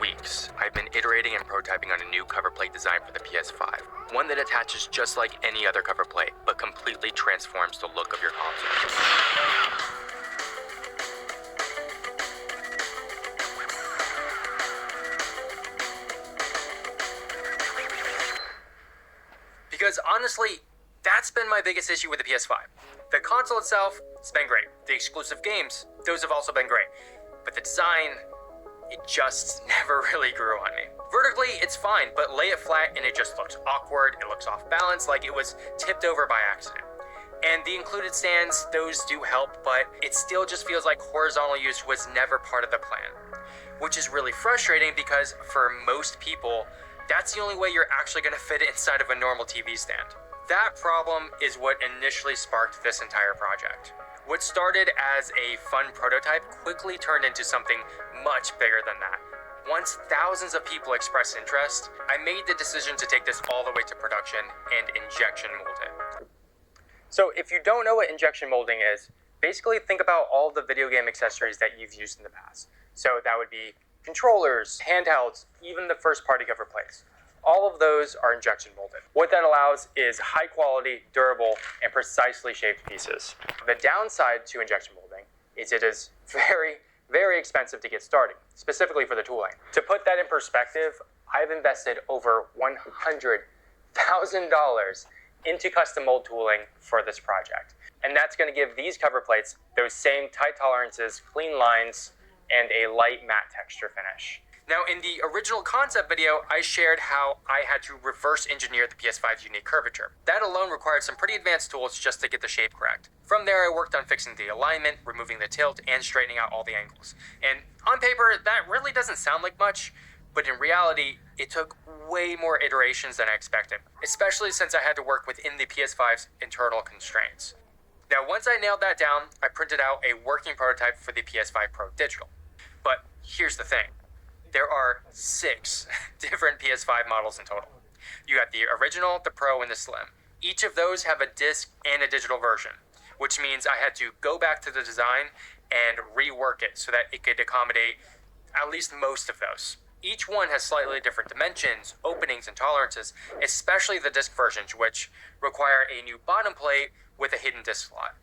weeks, I've been iterating and prototyping on a new cover plate design for the PS5. One that attaches just like any other cover plate, but completely transforms the look of your console. Because honestly, that's been my biggest issue with the PS5. The console itself, it's been great. The exclusive games, those have also been great. But the design, it just never really grew on me. Vertically, it's fine, but lay it flat and it just looks awkward, it looks off balance, like it was tipped over by accident. And the included stands, those do help, but it still just feels like horizontal use was never part of the plan. Which is really frustrating because for most people, that's the only way you're actually gonna fit it inside of a normal TV stand. That problem is what initially sparked this entire project. What started as a fun prototype quickly turned into something much bigger than that. Once thousands of people expressed interest, I made the decision to take this all the way to production and injection mold it. So if you don't know what injection molding is, basically think about all the video game accessories that you've used in the past. So that would be controllers, handhelds, even the first party cover plates. All of those are injection molded. What that allows is high quality, durable, and precisely shaped pieces. The downside to injection molding is it is very, very expensive to get started, specifically for the tooling. To put that in perspective, I've invested over $100,000 into custom mold tooling for this project. And that's gonna give these cover plates those same tight tolerances, clean lines, and a light matte texture finish. Now, in the original concept video, I shared how I had to reverse engineer the PS5's unique curvature. That alone required some pretty advanced tools just to get the shape correct. From there, I worked on fixing the alignment, removing the tilt, and straightening out all the angles. And on paper, that really doesn't sound like much, but in reality, it took way more iterations than I expected, especially since I had to work within the PS5's internal constraints. Now, once I nailed that down, I printed out a working prototype for the PS5 Pro digital. But here's the thing. There are 6 different PS5 models in total. You got the original, the Pro, and the Slim. Each of those have a disc and a digital version, which means I had to go back to the design and rework it so that it could accommodate at least most of those. Each one has slightly different dimensions, openings, and tolerances, especially the disc versions, which require a new bottom plate with a hidden disc slot.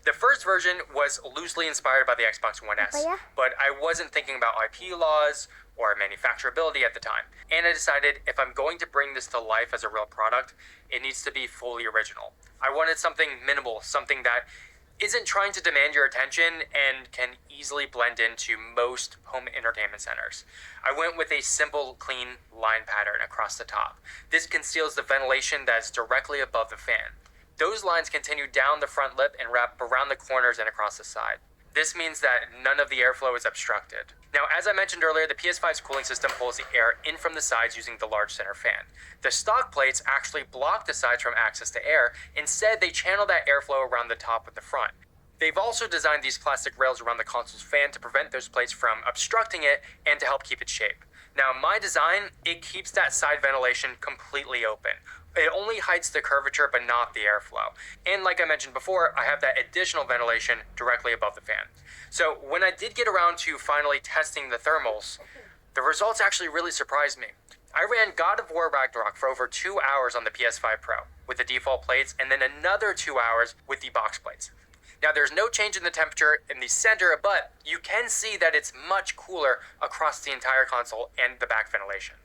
The first version was loosely inspired by the Xbox One S, but I wasn't thinking about IP laws or manufacturability at the time. And I decided if I'm going to bring this to life as a real product, it needs to be fully original. I wanted something minimal, something that isn't trying to demand your attention and can easily blend into most home entertainment centers. I went with a simple, clean line pattern across the top. This conceals the ventilation that's directly above the fan. Those lines continue down the front lip and wrap around the corners and across the side. This means that none of the airflow is obstructed. Now, as I mentioned earlier, the PS5's cooling system pulls the air in from the sides using the large center fan. The stock plates actually block the sides from access to air. Instead, they channel that airflow around the top with the front. They've also designed these plastic rails around the console's fan to prevent those plates from obstructing it and to help keep its shape. Now, my design, it keeps that side ventilation completely open. It only hides the curvature but not the airflow. And like I mentioned before, I have that additional ventilation directly above the fan. So when I did get around to finally testing the thermals, the results actually really surprised me. I ran God of War Ragnarok for over 2 hours on the PS5 Pro with the default plates and then another 2 hours with the box plates. Now there's no change in the temperature in the center, but you can see that it's much cooler across the entire console and the back ventilation.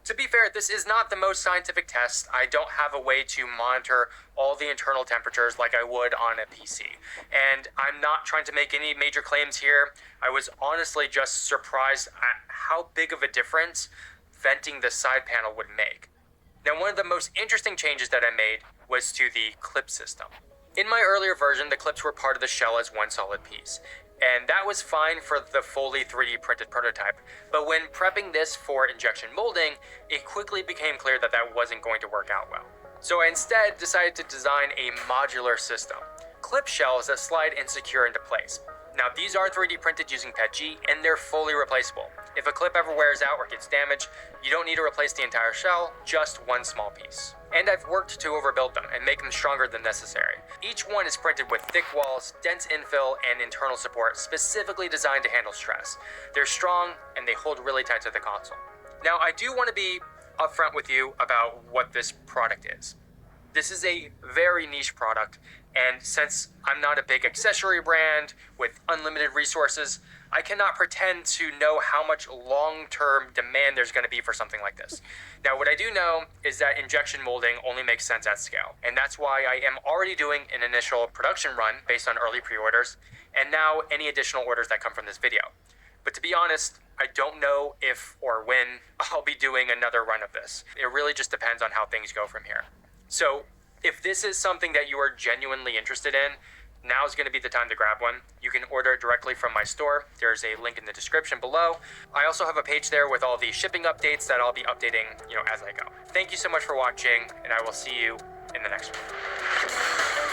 To be fair, this is not the most scientific test. I don't have a way to monitor all the internal temperatures like I would on a PC. And I'm not trying to make any major claims here. I was honestly just surprised at how big of a difference venting the side panel would make. Now, one of the most interesting changes that I made was to the clip system. In my earlier version, the clips were part of the shell as one solid piece. And that was fine for the fully 3D printed prototype. But when prepping this for injection molding, it quickly became clear that that wasn't going to work out well. So I instead decided to design a modular system. Clip shells that slide and secure into place. Now these are 3D printed using PETG and they're fully replaceable. If a clip ever wears out or gets damaged, you don't need to replace the entire shell, just one small piece. And I've worked to overbuild them and make them stronger than necessary. Each one is printed with thick walls, dense infill, and internal support specifically designed to handle stress. They're strong and they hold really tight to the console. Now, I do want to be upfront with you about what this product is. This is a very niche product, and since I'm not a big accessory brand with unlimited resources, I cannot pretend to know how much long-term demand there's going to be for something like this. Now, what I do know is that injection molding only makes sense at scale, and that's why I am already doing an initial production run based on early pre-orders, and now any additional orders that come from this video. But to be honest, I don't know if or when I'll be doing another run of this. It really just depends on how things go from here. So if this is something that you are genuinely interested in, now is going to be the time to grab one. You can order it directly from my store. There's a link in the description below. I also have a page there with all the shipping updates that I'll be updating, as I go. Thank you so much for watching, and I will see you in the next one.